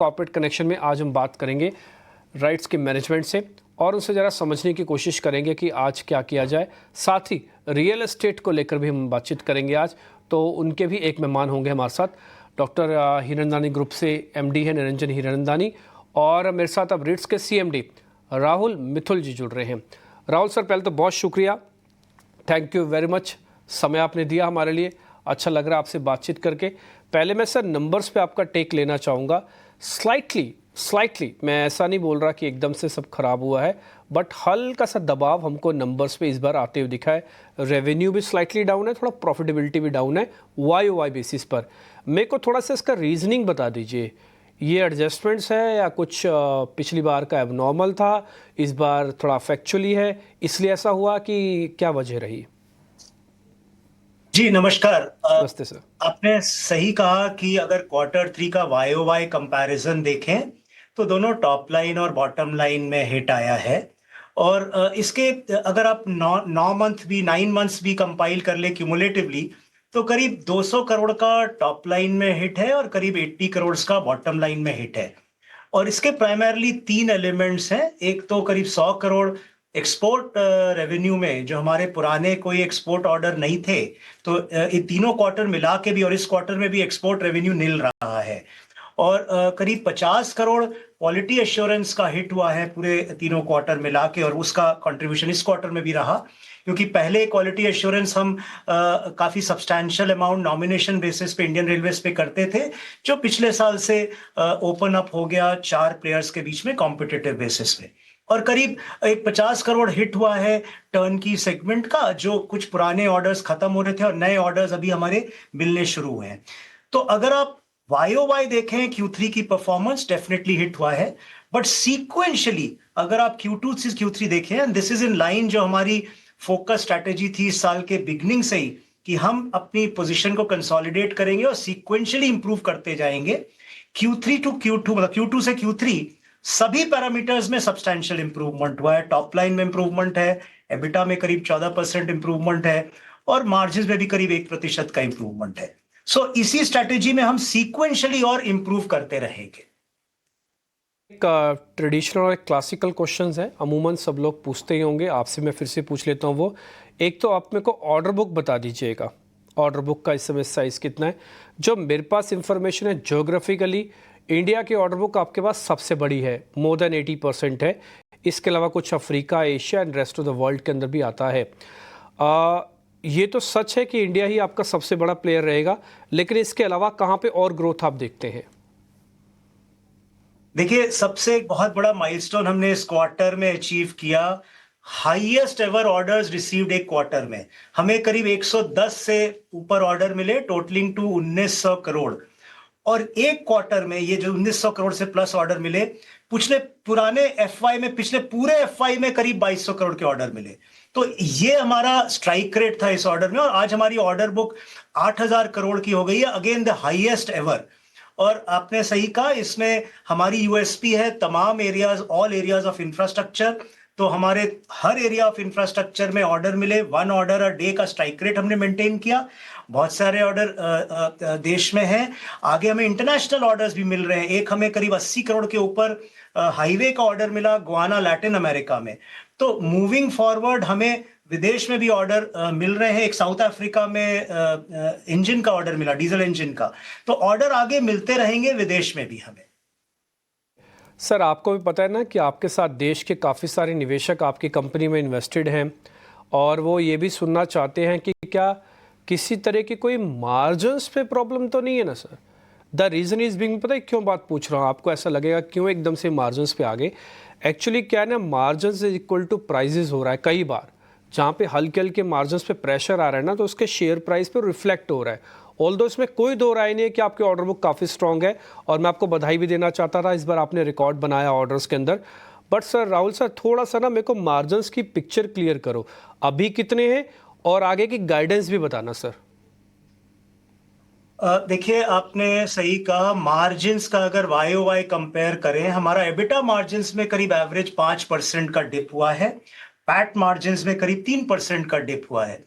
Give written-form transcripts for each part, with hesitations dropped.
Corporate connection में आज हम बात करेंगे राइट्स के मैनेजमेंट से और उनसे ज़रा समझने की कोशिश करेंगे कि आज क्या किया जाए। साथ ही रियल एस्टेट को लेकर भी हम बातचीत करेंगे आज, तो उनके भी एक मेहमान होंगे हमारे साथ। डॉक्टर हीरनंदानी ग्रुप से एमडी है निरंजन हीरनंदानी, और मेरे साथ अब रिट्स के सीएमडी राहुल मिथुल जी जुड़ रहे हैं। राहुल सर, पहले तो बहुत शुक्रिया, थैंक यू वेरी मच, समय आपने दिया हमारे लिए, अच्छा लग रहा है आपसे बातचीत करके। पहले मैं सर नंबर्स पे आपका टेक लेना चाहूँगा। स्लाइटली मैं ऐसा नहीं बोल रहा कि एकदम से सब खराब हुआ है, बट हल्का सा दबाव हमको नंबर्स पे इस बार आते हुए दिखा है। रेवेन्यू भी स्लाइटली डाउन है, थोड़ा प्रॉफिटेबिलिटी भी डाउन है वाई बेसिस पर। मेरे को थोड़ा सा इसका रीजनिंग बता दीजिए, ये एडजस्टमेंट्स है या कुछ पिछली बार का एबनॉर्मल था, इस बार थोड़ा फैक्चुअली है इसलिए ऐसा हुआ, कि क्या वजह रही? जी नमस्कार। नमस्ते सर। आपने सही कहा कि अगर Q3 का YOY कंपैरिजन देखें तो दोनों टॉप लाइन और बॉटम लाइन में हिट आया है। और इसके अगर आप 9 मंथ भी 9 मंथ्स भी कंपाइल कर ले क्यूमुलेटिवली तो करीब 200 करोड़ का टॉप लाइन में हिट है और करीब 80 करोड़ का बॉटम लाइन में हिट है। और इसके प्राइमरली 3 एलिमेंट्स हैं। एक तो करीब 100 करोड़ एक्सपोर्ट रेवेन्यू में, जो हमारे पुराने कोई एक्सपोर्ट ऑर्डर नहीं थे, तो ये तीनों क्वार्टर मिला के भी और इस क्वार्टर में भी एक्सपोर्ट रेवेन्यू मिल रहा है। और करीब 50 करोड़ क्वालिटी एश्योरेंस का हिट हुआ है पूरे तीनों क्वार्टर मिला के, और उसका कंट्रीब्यूशन इस क्वार्टर में भी रहा, क्योंकि पहले क्वालिटी एश्योरेंस हम काफी सब्सटैंशियल अमाउंट नॉमिनेशन बेसिस पे इंडियन रेलवेज पे करते थे, जो पिछले साल से ओपन अप हो गया 4 प्लेयर्स के बीच में कॉम्पिटिटिव बेसिस पे। और करीब एक 50 करोड़ हिट हुआ है टर्न की सेगमेंट का, जो कुछ पुराने ऑर्डर्स खत्म हो रहे थे और नए ऑर्डर्स अभी हमारे मिलने शुरू हुए हैं। तो अगर आप YOY देखें Q3 की परफॉर्मेंस डेफिनेटली हिट हुआ है, बट सीक्वेंशियली अगर आप Q2 से Q3 देखें, and this is in line जो हमारी फोकस स्ट्रैटेजी थी इस साल के बिगनिंग से ही, कि हम अपनी पोजीशन को कंसोलिडेट करेंगे और सीक्वेंशियली इंप्रूव करते जाएंगे। Q3 टू Q2 मतलब Q2 से Q3 सभी पैरामीटर्स में सब्सटैंशियल इंप्रूवमेंट हुआ है। टॉप लाइन में इंप्रूवमेंट है, एबिटा में करीब 14% इंप्रूवमेंट है, और मार्जिन में भी करीब 1% का इंप्रूवमेंट है। सो इसी स्ट्रैटेजी में हम सीक्वेंशियली और इंप्रूव करते रहेंगे। एक ट्रेडिशनल और एक क्लासिकल क्वेश्चंस है, अमूमन सब लोग पूछते ही होंगे, आपसे मैं फिर से पूछ लेता हूँ वो। एक तो आप मेरे को ऑर्डर बुक बता दीजिएगा, ऑर्डर बुक का इस समय साइज कितना है? जो मेरे पास इंफॉर्मेशन है ज्योग्राफिकली इंडिया की ऑर्डर बुक आपके पास सबसे बड़ी है, मोर देन 80% है। इसके अलावा कुछ Africa, Asia and rest of the world के अंदर भी आता है। ये तो सच है कि इंडिया ही आपका सबसे बड़ा प्लेयर रहेगा, लेकिन इसके अलावा कहाँ पे और ग्रोथ आप देखते हैं? देखिए, सबसे एक बहुत बड़ा माइलस्टोन हमने इस क्वार्टर में अचीव किया। हाईएस्ट एवर ऑर्डर्स रिसीव्ड एक क्वार्टर में, हमें करीब 110 से ऊपर ऑर्डर मिले, टोटलिंग टू 1900 करोड़। और एक क्वार्टर में ये जो 1900 करोड़ से प्लस ऑर्डर मिले, पिछले पूरे एफवाई में करीब 2200 करोड़ के ऑर्डर मिले। तो ये हमारा स्ट्राइक रेट था इस ऑर्डर में, और आज हमारी ऑर्डर बुक 8000 करोड़ की हो गई है, अगेन द हाईएस्ट एवर। और आपने सही कहा, इसमें हमारी यूएसपी है तमाम areas, all areas of infrastructure. तो हमारे हर एरिया ऑफ इंफ्रास्ट्रक्चर में ऑर्डर मिले, 1 ऑर्डर अ डे का स्ट्राइक रेट हमने मेंटेन किया। बहुत सारे ऑर्डर देश में हैं। आगे हमें इंटरनेशनल ऑर्डर्स भी मिल रहे हैं। एक हमें करीब 80 करोड़ के ऊपर हाईवे का ऑर्डर मिला गुआना, लैटिन अमेरिका में। तो मूविंग फॉरवर्ड हमें विदेश में भी ऑर्डर मिल रहे हैं। एक साउथ अफ्रीका में इंजन का ऑर्डर मिला, डीजल इंजन का। तो ऑर्डर आगे मिलते रहेंगे विदेश में भी हमें। सर, आपको भी पता है ना कि आपके साथ देश के काफ़ी सारे निवेशक आपकी कंपनी में इन्वेस्टेड हैं, और वो ये भी सुनना चाहते हैं कि क्या किसी तरह की कोई मार्जिन्स पे प्रॉब्लम तो नहीं है ना sir? The reason is being, पता है क्यों बात पूछ रहा हूँ, आपको ऐसा लगेगा क्यों एकदम से मार्जिन्स पे आ गए। एक्चुअली क्या है ना, margins is equal to prices हो रहा है कई बार, जहाँ पे हल्के हल्के मार्जिन्स पे प्रेशर आ रहा है ना, तो उसके शेयर प्राइस पे रिफ्लेक्ट हो रहा है। ऑल्दो इसमें कोई दो राय नहीं है कि आपकी ऑर्डर बुक काफ़ी स्ट्रॉन्ग है, और मैं आपको बधाई भी देना चाहता था, इस बार आपने रिकॉर्ड बनाया ऑर्डर्स के अंदर। बट सर राहुल सर, थोड़ा सा ना मेरे को मार्जिन्स की पिक्चर क्लियर करो, अभी कितने हैं और आगे की गाइडेंस भी बताना सर। देखिए, आपने सही कहा, मार्जिन्स का अगर YOY कंपेयर करें, हमारा एबिटा मार्जिन्स में करीब एवरेज 5% का डिप हुआ है, पैट मार्जिन्स में करीब 3% का डिप हुआ है।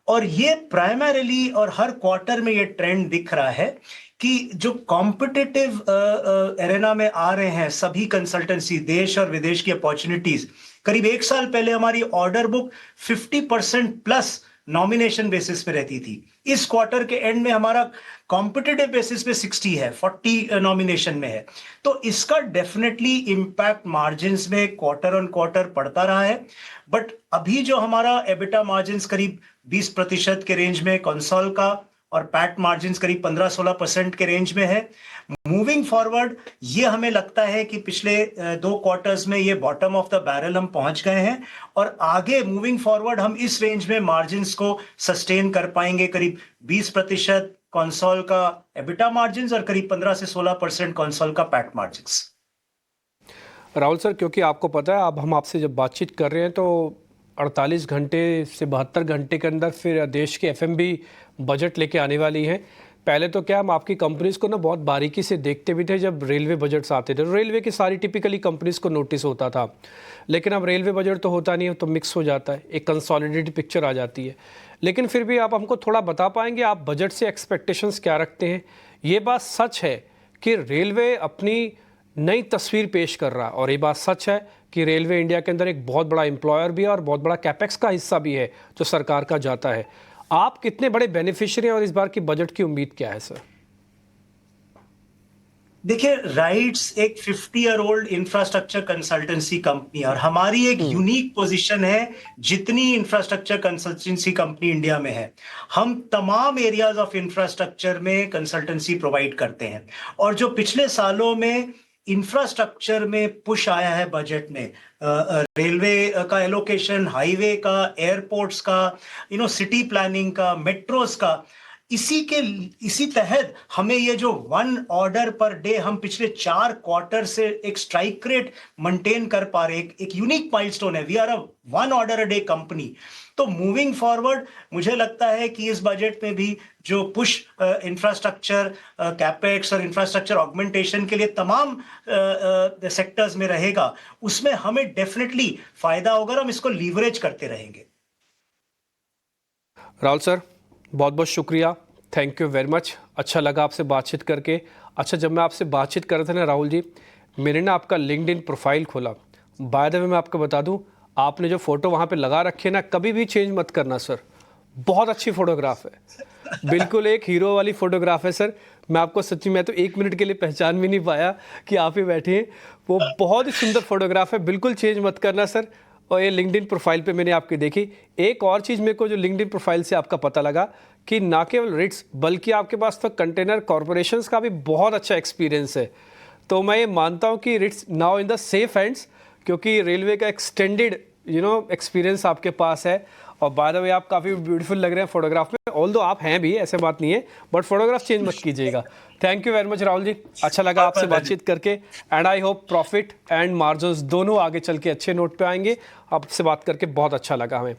और ये प्राइमरीली और हर क्वार्टर में ये ट्रेंड दिख रहा है कि जो कॉम्पिटिटिव एरेना में आ रहे हैं सभी कंसल्टेंसी, देश और विदेश की अपॉर्चुनिटीज, करीब 1 साल पहले हमारी order book 50% plus nomination basis पे रहती थी। इस क्वार्टर के एंड में हमारा कॉम्पिटिटिव बेसिस पे 60 है, 40 नॉमिनेशन में है। तो इसका डेफिनेटली इम्पैक्ट मार्जिन्स में क्वार्टर ऑन क्वार्टर पड़ता रहा है। बट अभी जो हमारा एबिटा मार्जिन्स करीब 20% के रेंज में कंसोल का, और पैट मार्जिन्स करीब 15-16% के रेंज में है। मूविंग फॉरवर्ड ये हमें लगता है कि पिछले 2 क्वार्टर्स में ये बॉटम ऑफ द बैरल हम पहुंच गए हैं, और आगे मूविंग फॉरवर्ड हम इस रेंज में मार्जिन्स को सस्टेन कर पाएंगे। करीब 20% कंसोल का एबिटा मार्जिन्स और करीब 15 से 16% कंसोल का पैट मार्जिन्स। राहुल सर, क्योंकि आपको पता है अब हम आपसे जब बातचीत कर रहे हैं तो 48 घंटे से 72 घंटे के अंदर फिर देश के एफएमबी बजट लेके आने वाली है। पहले तो क्या हम आपकी कंपनीज को ना बहुत बारीकी से देखते भी थे जब रेलवे बजट्स आते थे, रेलवे की सारी टिपिकली कंपनीज को नोटिस होता था। लेकिन अब रेलवे बजट तो होता नहीं है, तो मिक्स हो जाता है, एक कंसोलिडेटेड पिक्चर आ जाती है। लेकिन फिर भी आप हमको थोड़ा बता पाएंगे आप बजट से एक्सपेक्टेशंस क्या रखते हैं? ये बात सच है कि रेलवे अपनी नई तस्वीर पेश कर रहा है, और ये बात सच है कि रेलवे इंडिया के अंदर एक बहुत बड़ा एम्प्लॉयर भी है और बहुत बड़ा कैपेक्स का हिस्सा भी है जो सरकार का जाता है। आप कितने बड़े बेनिफिशियरी हैं और इस बार की बजट की उम्मीद क्या है सर? देखिए, राइट्स एक 50 year old infrastructure consultancy company, और हमारी एक यूनिक पोजीशन है जितनी इंफ्रास्ट्रक्चर कंसल्टेंसी कंपनी इंडिया में है। हम तमाम एरियाज ऑफ इंफ्रास्ट्रक्चर में कंसल्टेंसी प्रोवाइड करते हैं, और जो पिछले सालों में इंफ्रास्ट्रक्चर में पुश आया है बजट में, रेलवे का एलोकेशन, हाईवे का, एयरपोर्ट्स का, सिटी प्लानिंग का, मेट्रोस का, इसी तहत हमें ये जो 1 ऑर्डर पर डे हम पिछले 4 क्वार्टर से एक स्ट्राइक रेट मेंटेन कर पा रहे, एक यूनिक माइलस्टोन है। We are a 1 order a day company. तो मूविंग फॉरवर्ड मुझे लगता है कि इस बजट में भी जो पुश इंफ्रास्ट्रक्चर कैपेक्स और इंफ्रास्ट्रक्चर ऑगमेंटेशन के लिए तमाम सेक्टर्स में रहेगा, उसमें हमें डेफिनेटली फायदा होगा और हम इसको लीवरेज करते रहेंगे। राहुल सर, बहुत बहुत शुक्रिया, थैंक यू वेरी मच। अच्छा लगा आपसे बातचीत करके। अच्छा, जब मैं आपसे बातचीत कर रहा था ना राहुल जी, मैंने ना आपका लिंक्डइन प्रोफाइल खोला। बाय द वे मैं आपको बता दूं, आपने जो फोटो वहाँ पे लगा रखी है ना, कभी भी चेंज मत करना सर, बहुत अच्छी फोटोग्राफ है, बिल्कुल एक हीरो वाली फोटोग्राफ है सर। मैं आपको सच्ची, मैं तो 1 मिनट के लिए पहचान भी नहीं पाया कि आप ही बैठे हैं। वो बहुत ही सुंदर फोटोग्राफ है, बिल्कुल चेंज मत करना सर। और ये लिंक्डइन प्रोफाइल पे मैंने आपकी देखी। एक और चीज़ मेरे को जो लिंक्डइन प्रोफाइल से आपका पता लगा कि ना केवल रिट्स बल्कि आपके पास तो कंटेनर कॉरपोरेशंस का भी बहुत अच्छा एक्सपीरियंस है। तो मैं ये मानता हूँ कि RITES now in the safe hands, क्योंकि रेलवे का एक्सटेंडेड एक्सपीरियंस आपके पास है। और बाय द वे आप काफ़ी ब्यूटीफुल लग रहे हैं फोटोग्राफ में, ऑल्दो आप हैं भी, ऐसे बात नहीं है, बट फोटोग्राफ चेंज मत कीजिएगा। Thank you very much Rahul ji, अच्छा लगा आपसे बातचीत करके। And I hope profit and margins दोनों आगे चल के अच्छे नोट पे आएंगे। आपसे बात करके बहुत अच्छा लगा हमें।